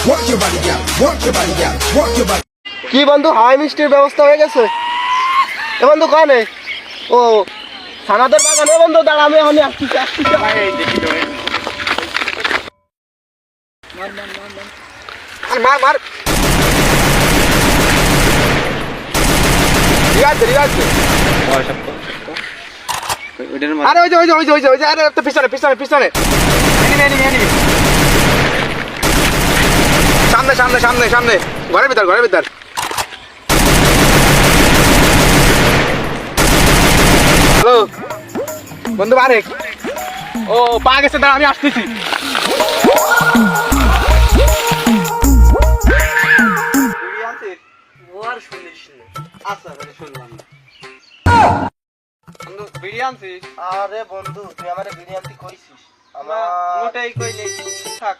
Work your body, girl. Work your body, girl. Work your body. কি বন্ধু high মিষ্টির ব্যবস্থা হয়ে গেছে? এ বন্ধু কানে ও সানাদের বাগানে বন্ধু দাঁড়া আমি এখন আসছি ভাই এই দেখি তো মার মার রিয়াজ ওইটার আরে ওই যে আরে একটা পিছনে এনিমি সামনে ঘরের ভিতর হ্যালো বন্ধু আরেক ও পা গেছে দাঁড়া আমি আসতেছি আরে বন্ধু তুই আমার বিরিয়ানি কইছিস আমার মোটাই কই নেই থাক